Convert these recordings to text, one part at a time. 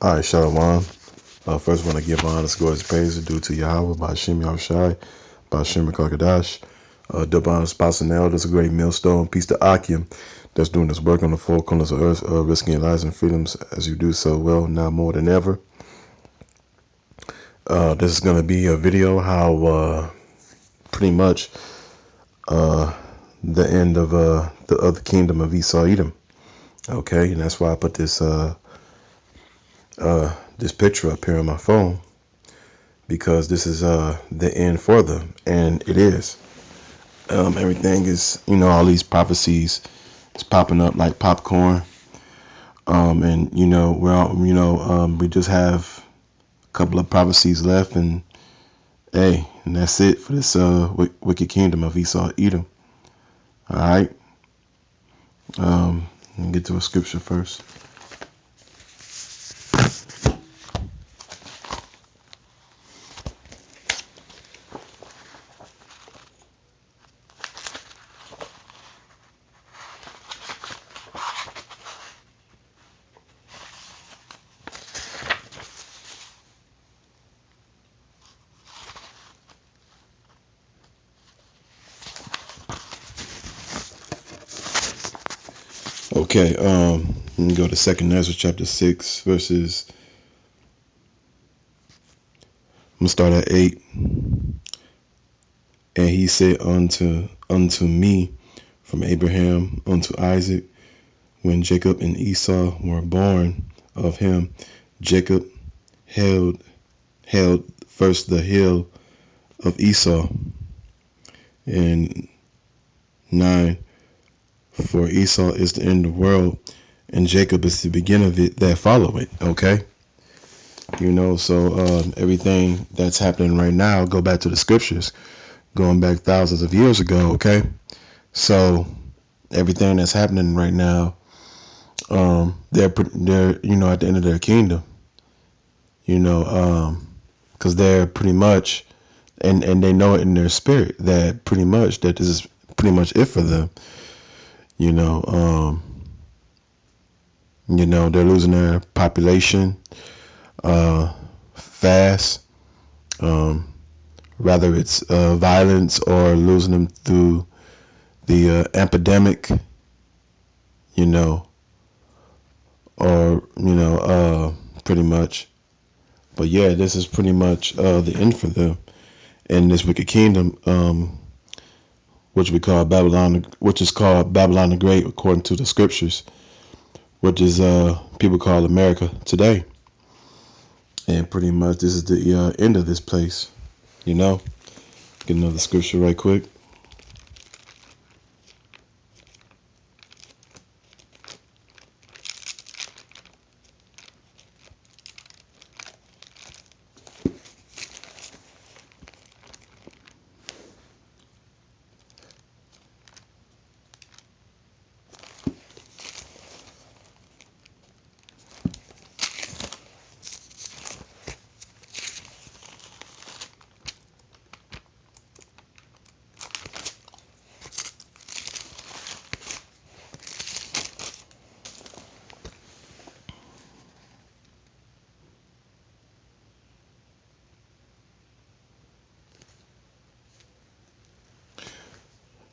All right, Shalom. First, want to give honest glory praise due to Yahweh, Bashim Yahushai, Bashim Kakadash, Dubban Spouse and Elders, a great millstone. Peace to Akim, that's doing this work on the four corners of earth, risking your lives and freedoms as you do so well, now more than ever. This is going to be a video how pretty much the end of the kingdom of Esau Edom. Okay, and that's why I put this this picture up here on my phone, because this is the end for them, and it is. Everything is, all these prophecies is popping up like popcorn, and we just have a couple of prophecies left, and hey, and that's it for this wicked kingdom of Esau Edom. All right, let me get to a scripture first. Okay, let me go to 2nd Ezra chapter 6 verses. I'm gonna start at 8. And he said unto me from Abraham unto Isaac, when Jacob and Esau were born of him, Jacob held first the hill of Esau. And 9, for Esau is the end of the world, and Jacob is the beginning of it that follow it. Okay, so everything that's happening right now, go back to the scriptures, going back thousands of years ago. Okay, so everything that's happening right now, they're at the end of their kingdom, because they're pretty much, and they know it in their spirit that pretty much that this is pretty much it for them. They're losing their population fast, rather it's violence or losing them through the epidemic, or pretty much. But yeah, this is pretty much the end for them in this wicked kingdom, which we call Babylon, which is called Babylon the Great according to the scriptures, which is people call America today. And pretty much this is the end of this place. Get another scripture right quick.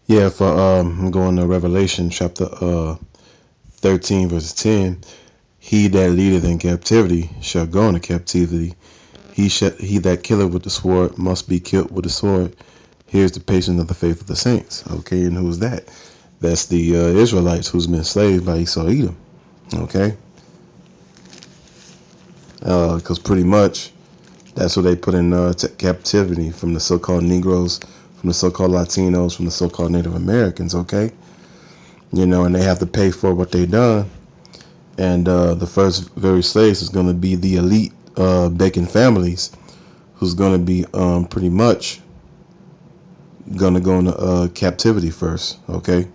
Yeah, for I'm going to Revelation chapter 13 verse 10. He that leadeth in captivity shall go into captivity. He that killeth with the sword must be killed with the sword. Here's the patience of the faith of the saints. Okay, and who's that? That's the Israelites who's been enslaved by Esau Edom. Okay, because pretty much that's what they put in captivity, from the so-called Negroes, from the so-called Latinos, from the so-called Native Americans. Okay, and they have to pay for what they done. And the first very slaves is going to be the elite Bacon families, who's going to be pretty much going to go into captivity first. Okay.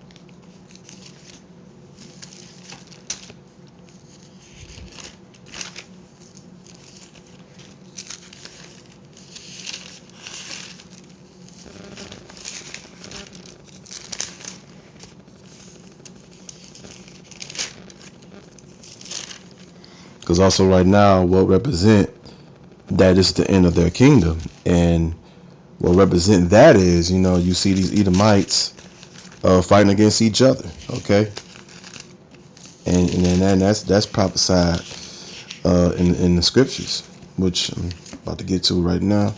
Because also right now, what represent that is the end of their kingdom, and what represent that is, you see these Edomites fighting against each other. Okay, and that's prophesied in the scriptures, which I'm about to get to right now.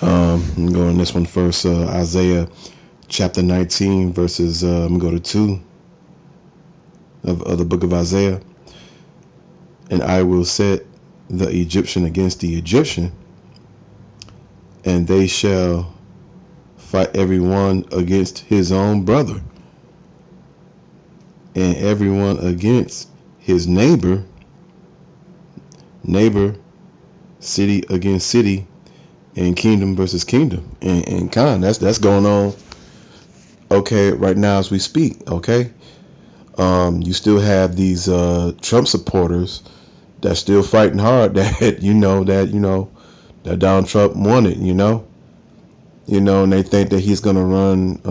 I'm going this one first. Isaiah chapter 19 verses. I'm gonna go to 2 of the book of Isaiah. And I will set the Egyptian against the Egyptian, and they shall fight everyone against his own brother, and everyone against his neighbor, city against city, and kingdom versus kingdom. And that's going on, okay, right now as we speak. Okay, you still have these Trump supporters that's still fighting hard that that Donald Trump wanted, and they think that he's gonna run,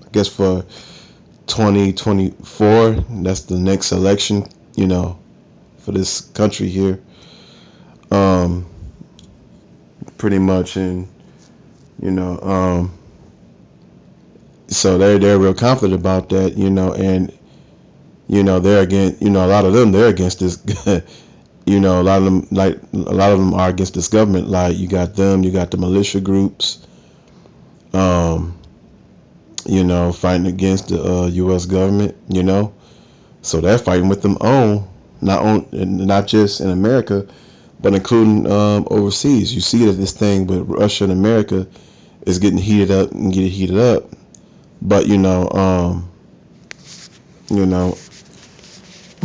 I guess for 2024. That's the next election, for this country here. Pretty much, and so they're real confident about that, and they're against, a lot of them, they're against this. A lot of them are against this government. Like, you got them, you got the militia groups, fighting against the U.S. government, so they're fighting with them not just in America, but including overseas. You see that this thing with Russia and America is getting heated up, but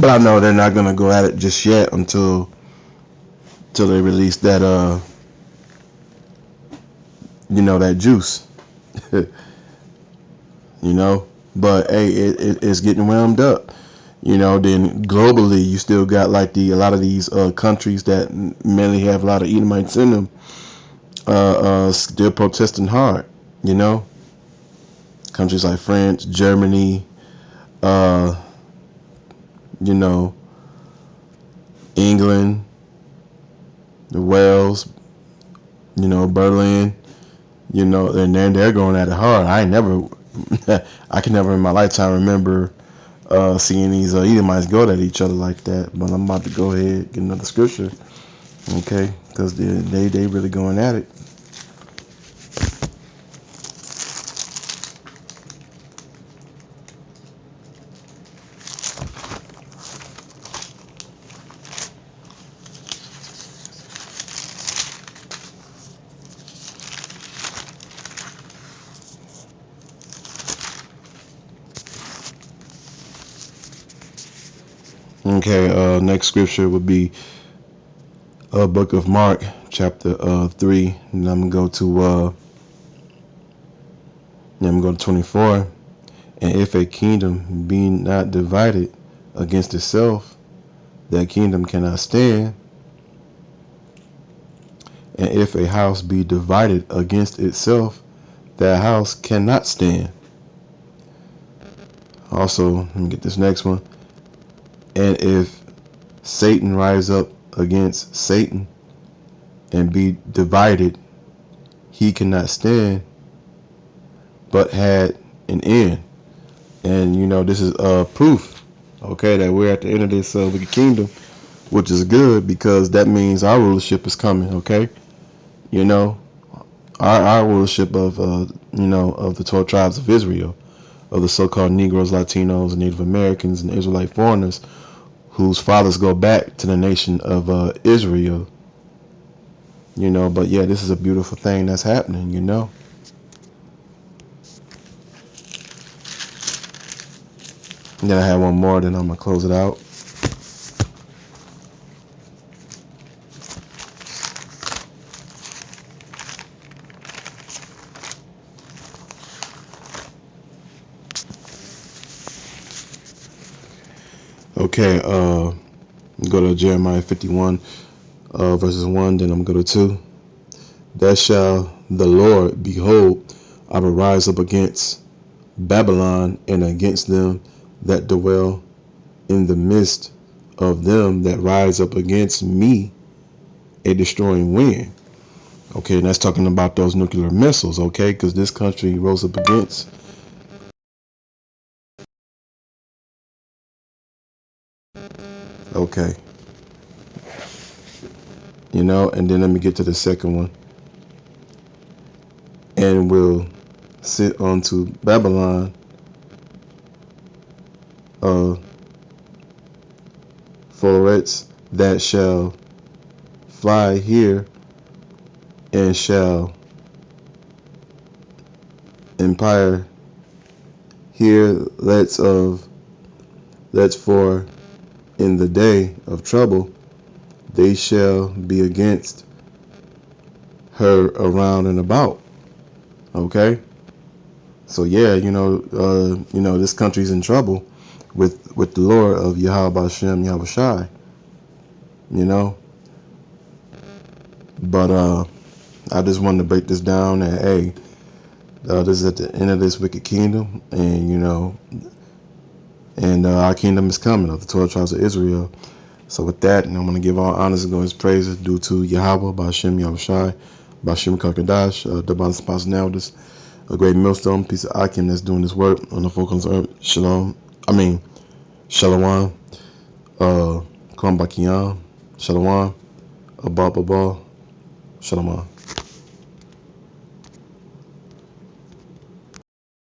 but I know they're not gonna go at it just yet until they release that that juice. But hey, it's getting wound up. Then globally, you still got like a lot of these countries that mainly have a lot of Edomites in them, still protesting hard. Countries like France, Germany, England, Wales, Berlin, and then they're going at it hard. I can never in my lifetime remember seeing these Edomites go at each other like that. But I'm about to go ahead and get another scripture, okay? Because they really going at it. Okay, next scripture would be book of Mark, chapter 3, and I'm gonna go to 24. And if a kingdom be not divided against itself, that kingdom cannot stand. And if a house be divided against itself, that house cannot stand. Also, let me get this next one. And if Satan rise up against Satan and be divided, he cannot stand, but had an end. And this is proof, okay, that we're at the end of this wicked kingdom, which is good, because that means our rulership is coming. Okay, our rulership of the 12 tribes of Israel, of the so-called Negroes, Latinos, Native Americans, and Israelite foreigners whose fathers go back to the nation of Israel. But yeah, this is a beautiful thing that's happening. And then I have one more, then I'm gonna close it out. Okay, go to Jeremiah 51, verses 1, then I'm going to go to 2. That shall the Lord, behold, I will rise up against Babylon and against them that dwell in the midst of them that rise up against me, a destroying wind. Okay, and that's talking about those nuclear missiles, okay, because this country rose up against. Okay, and then let me get to the second one. And will sit unto Babylon florets that shall fly here, and shall empire here. Let's for in the day of trouble they shall be against her around and about. Okay, so yeah, this country's in trouble with the Lord of Yahweh Hashem Yahweh Shai, but I just wanted to break this down, and hey, this is at the end of this wicked kingdom, and our kingdom is coming of the 12 tribes of Israel. So with that, and I'm going to give all honors and glory praises due to Yahweh, Ba'ashem Yahweh Shai, Ba'ashem Kakadash, Divine Spouse Nowdis, a great millstone, piece of Akim that's doing this work on the four corners of earth. Shalom. Shalom. Kwam Bakiyam. Shalom. Abba. Shalom.